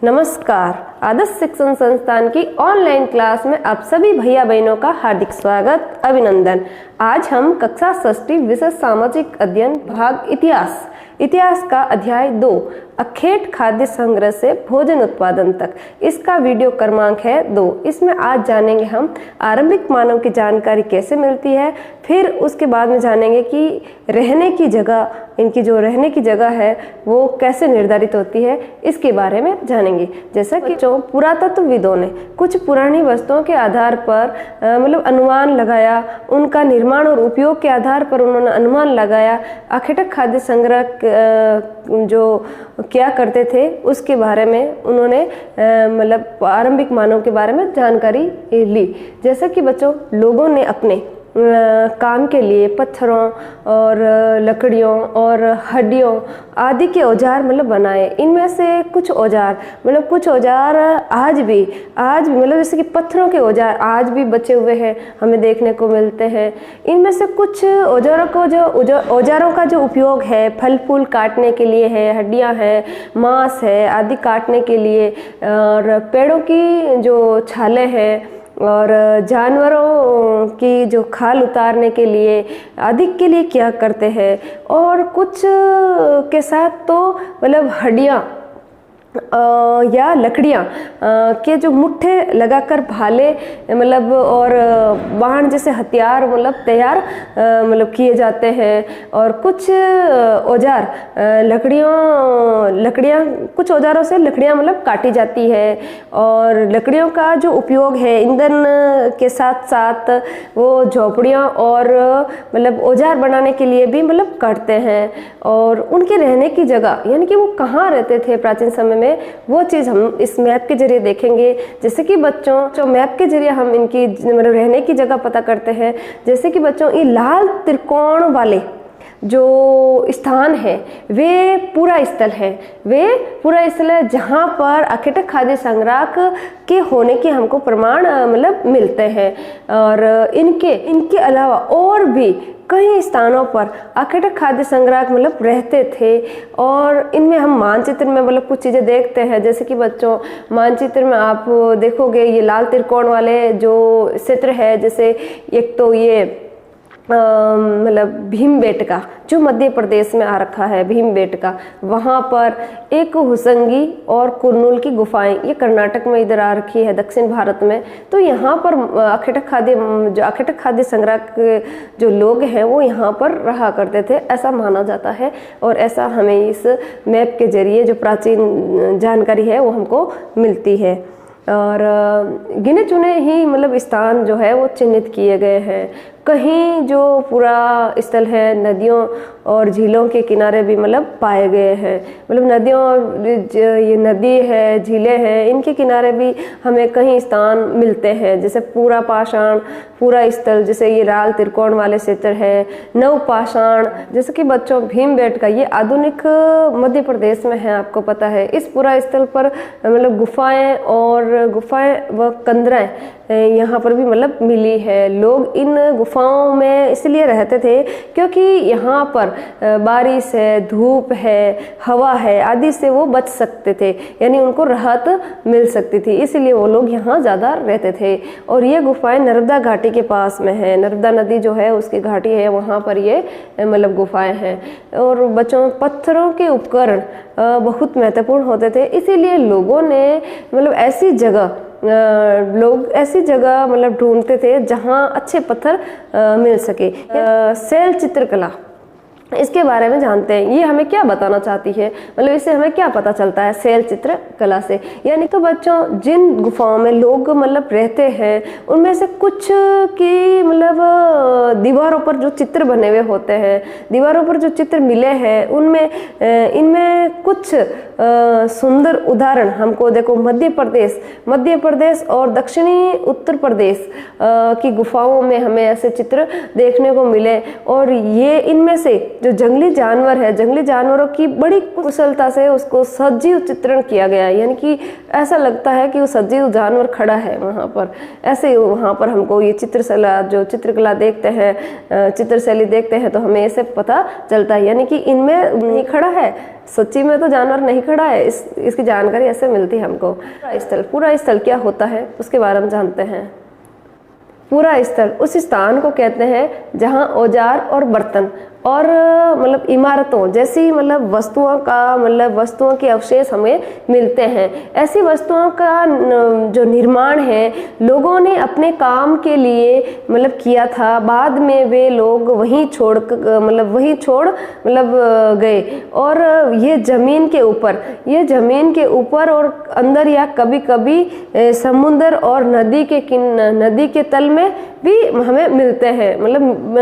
नमस्कार। आदर्श शिक्षण संस्थान की ऑनलाइन क्लास में आप सभी भैया बहनों का हार्दिक स्वागत, अभिनंदन। आज हम कक्षा षष्ठी विषय सामाजिक अध्ययन भाग इतिहास का अध्याय 2 अखेट खाद्य संग्रह से भोजन उत्पादन तक, इसका वीडियो क्रमांक है 2। इसमें आज जानेंगे हम आरंभिक मानव की जानकारी कैसे मिलती है, फिर उसके बाद में जानेंगे कि रहने की जगह, इनकी जो रहने की जगह है वो कैसे निर्धारित होती है, इसके बारे में जानेंगे। जैसा कि जो पुरातत्वविदों ने कुछ पुरानी वस्तुओं के आधार पर अनुमान लगाया, उनका निर्माण और उपयोग के आधार पर उन्होंने अनुमान लगाया अखेटक खाद्य संग्रह जो क्या करते थे उसके बारे में उन्होंने आरंभिक मानव के बारे में जानकारी ली। जैसा कि बच्चों, लोगों ने अपने काम के लिए पत्थरों और लकड़ियों और हड्डियों आदि के औजार बनाए। इनमें से कुछ औजार आज भी जैसे कि पत्थरों के औजार आज भी बचे हुए हैं, हमें देखने को मिलते हैं। इनमें से कुछ औजारों का जो उपयोग है फल फूल काटने के लिए है, हड्डियां हैं, मांस है आदि काटने के लिए, और पेड़ों की जो छालें हैं और जानवरों की जो खाल उतारने के लिए आदि के लिए क्या करते हैं। और कुछ के साथ तो हड्डियाँ या लकड़ियाँ के जो मुट्ठे लगाकर भाले और बाण जैसे हथियार तैयार किए जाते हैं। और कुछ औजार लकड़ियाँ कुछ औजारों से लकड़ियाँ काटी जाती है, और लकड़ियों का जो उपयोग है ईंधन के साथ साथ वो झोपड़ियाँ और औजार बनाने के लिए भी करते हैं। और उनके रहने की जगह यानी कि वो कहाँ रहते थे प्राचीन समय में, वो चीज़ हम इस मैप के जरिए देखेंगे। जैसे कि बच्चों, जो मैप के जरिए हम इनकी रहने की जगह पता करते हैं। जैसे कि बच्चों, ये लाल त्रिकोण वाले जो स्थान है वे पूरा स्थल है जहाँ पर अखेटक खाद्य संग्रह के होने के हमको प्रमाण मिलते हैं। और इनके अलावा और भी कई स्थानों पर अखेटक खाद्य संग्रह रहते थे। और इनमें हम मानचित्र में कुछ चीज़ें देखते हैं। जैसे कि बच्चों, मानचित्र में आप देखोगे ये लाल त्रिकोण वाले जो क्षेत्र है, जैसे एक तो ये भीमबेटका जो मध्य प्रदेश में आ रखा है, भीमबेटका, वहाँ पर एक हुसंगी और कुरनूल की गुफाएं, ये कर्नाटक में इधर आ रखी है दक्षिण भारत में। तो यहाँ पर अखेटक खाद्य संग्रह के जो लोग हैं वो यहाँ पर रहा करते थे, ऐसा माना जाता है। और ऐसा हमें इस मैप के जरिए जो प्राचीन जानकारी है वो हमको मिलती है। और गिने चुने ही स्थान जो है वो चिन्हित किए गए हैं। कहीं जो पूरा स्थल है नदियों और झीलों के किनारे भी पाए गए हैं। नदियों और ये नदी है, झीलें हैं, इनके किनारे भी हमें कहीं स्थान मिलते हैं। जैसे पूरा पाषाण पूरा स्थल, जैसे ये लाल त्रिकोण वाले क्षेत्र है। नव पाषाण, जैसे कि बच्चों भीमबेटका, ये आधुनिक मध्य प्रदेश में है, आपको पता है। इस पूरा स्थल पर गुफाएं व कंदराएं यहाँ पर भी मिली है। लोग इन गुफाओं में इसलिए रहते थे क्योंकि यहाँ पर बारिश है, धूप है, हवा है आदि से वो बच सकते थे, यानी उनको राहत मिल सकती थी, इसलिए वो लोग यहाँ ज़्यादा रहते थे। और ये गुफाएं नर्मदा घाटी के पास में है, नर्मदा नदी जो है उसकी घाटी है, वहाँ पर ये गुफाएं हैं। और बच्चों, पत्थरों के उपकरण बहुत महत्वपूर्ण होते थे, इसीलिए लोगों ने ऐसी जगह ढूंढते थे जहाँ अच्छे पत्थर मिल सके। शैल चित्रकला, इसके बारे में जानते हैं। ये हमें क्या बताना चाहती है, इससे हमें क्या पता चलता है शैल चित्रकला से। यानी तो बच्चों, जिन गुफाओं में लोग रहते हैं उनमें से कुछ की दीवारों पर जो चित्र बने हुए होते हैं, दीवारों पर जो चित्र मिले हैं उनमें इनमें कुछ सुंदर उदाहरण हमको देखो मध्य प्रदेश और दक्षिणी उत्तर प्रदेश की गुफाओं में हमें ऐसे चित्र देखने को मिले। और ये इनमें से जो जंगली जानवर है, जंगली जानवरों की बड़ी कुशलता से उसको सजीव चित्रण किया गया है, यानी कि ऐसा लगता है कि वो सजीव जानवर खड़ा है वहाँ पर। ऐसे वहाँ पर हमको ये चित्रकला, जो चित्रकला देखते हैं, चित्रशैली देखते हैं तो हमें ऐसे पता चलता है, यानी कि इनमें नहीं खड़ा है, सच्ची में तो जानवर नहीं खड़ा है। इसकी जानकारी ऐसे मिलती है हमको। पूरा स्थल क्या होता है उसके बारे में जानते हैं। पूरा स्थल उस स्थान को कहते हैं जहाँ औजार और बर्तन और मतलब इमारतों जैसी मतलब वस्तुओं का, मतलब वस्तुओं के अवशेष हमें मिलते हैं। ऐसी वस्तुओं का जो निर्माण है लोगों ने अपने काम के लिए मतलब किया था, बाद में वे लोग वहीं छोड़ गए। और ये ज़मीन के ऊपर और अंदर या कभी कभी समुद्र और नदी के तल में भी हमें मिलते हैं, मतलब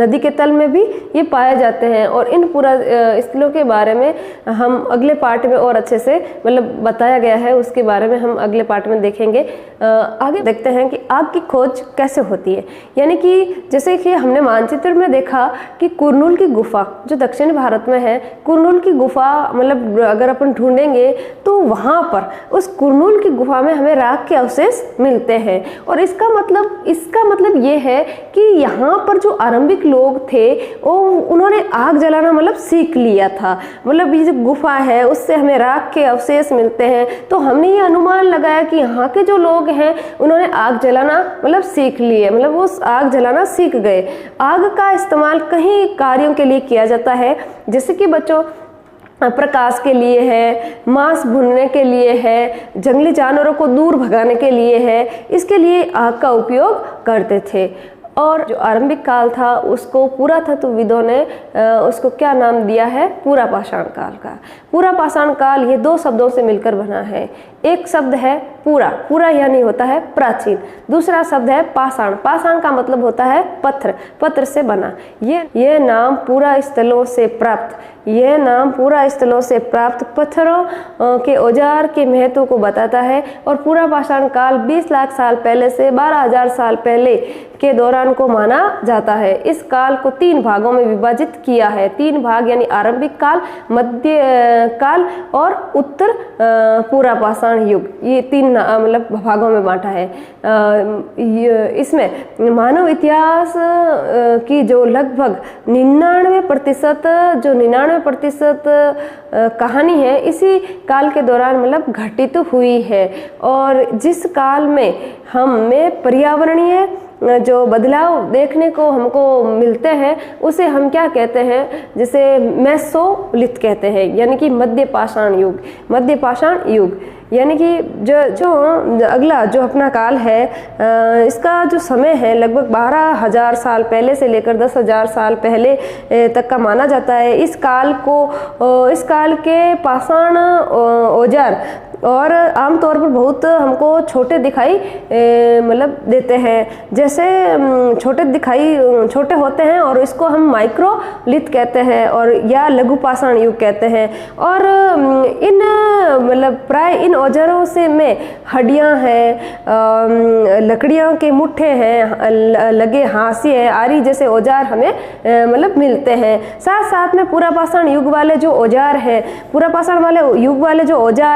नदी के तल में भी ये पाए जाते हैं। और इन पूरा स्थलों के बारे में हम अगले पार्ट में और अच्छे से मतलब बताया गया है, उसके बारे में हम अगले पार्ट में देखेंगे। आगे देखते हैं कि आग की खोज कैसे होती है। यानी कि जैसे कि हमने मानचित्र में देखा कि कुरनूल की गुफा जो दक्षिण भारत में है, कुरनूल की गुफा मतलब अगर अपन ढूंढेंगे तो वहाँ पर उस कुरनूल की गुफा में हमें राख के अवशेष मिलते हैं। और इसका मतलब ये है कि यहाँ पर जो आरंभिक लोग थे वो उन्होंने आग जलाना मतलब सीख लिया था। मतलब ये जो गुफा है उससे हमें राख के अवशेष मिलते हैं, तो हमने ये अनुमान लगाया कि यहाँ के जो लोग हैं उन्होंने आग जलाना मतलब सीख लिए, मतलब वो आग जलाना सीख गए। आग का इस्तेमाल कई कार्यों के लिए किया जाता है, जैसे कि बच्चों प्रकाश के लिए है, मांस भूनने के लिए है, जंगली जानवरों को दूर भगाने के लिए है, इसके लिए आग का उपयोग करते थे। और जो आरंभिक काल था उसको पुरातत्वविदों ने उसको क्या नाम दिया है, पूरा पाषाण काल का। पूरा पाषाण काल ये दो शब्दों से मिलकर बना है। एक शब्द है पूरा यानी होता है प्राचीन, दूसरा शब्द है पाषाण। पाषाण का मतलब होता है पत्थर से बना। ये नाम पूरा स्थलों से प्राप्त पत्थरों के औजार के महत्व को बताता है। और पूरा पाषाण काल 20 लाख साल पहले से 12,000 साल पहले के दौरान को माना जाता है। इस काल को 3 भागों में विभाजित किया है। 3 भाग यानी आरंभिक काल, मध्य काल और उत्तर पूरा पाषाण युग, ये 3 मतलब भागों में बांटा है। इसमें मानव इतिहास की जो लगभग 99% कहानी है इसी काल के दौरान मतलब घटित हुई है। और जिस काल में हमें पर्यावरणीय जो बदलाव देखने को हमको मिलते हैं उसे हम क्या कहते हैं, जैसे मेसोलिथ कहते हैं, यानी कि मध्य पाषाण युग। यानी कि जो अगला जो अपना काल है इसका जो समय है लगभग 12,000 साल पहले से लेकर 10,000 साल पहले तक का माना जाता है। इस काल के पाषाण औजार और आमतौर पर बहुत हमको छोटे दिखाई मतलब देते हैं, जैसे छोटे होते हैं और इसको हम माइक्रोलिथ कहते हैं और या लघु पाषाण युग कहते हैं। और इन मतलब प्राय इन औजारों से में हड्डियां हैं, लकड़ियों के मुट्ठे हैं, लगे हांसी है, आरी जैसे औजार हमें मतलब मिलते हैं। साथ में पूरा पाषाण युग वाले जो औजार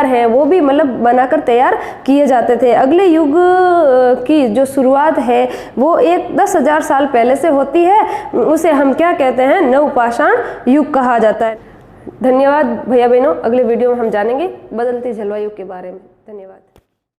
हैं, वो भी मतलब बनाकर तैयार किए जाते थे। अगले युग की जो शुरुआत है वो 10,000 साल पहले से होती है, उसे हम क्या कहते हैं, नवपाषाण युग कहा जाता है। धन्यवाद भैया बहनों, अगले वीडियो में हम जानेंगे बदलती जलवायु के बारे में। धन्यवाद।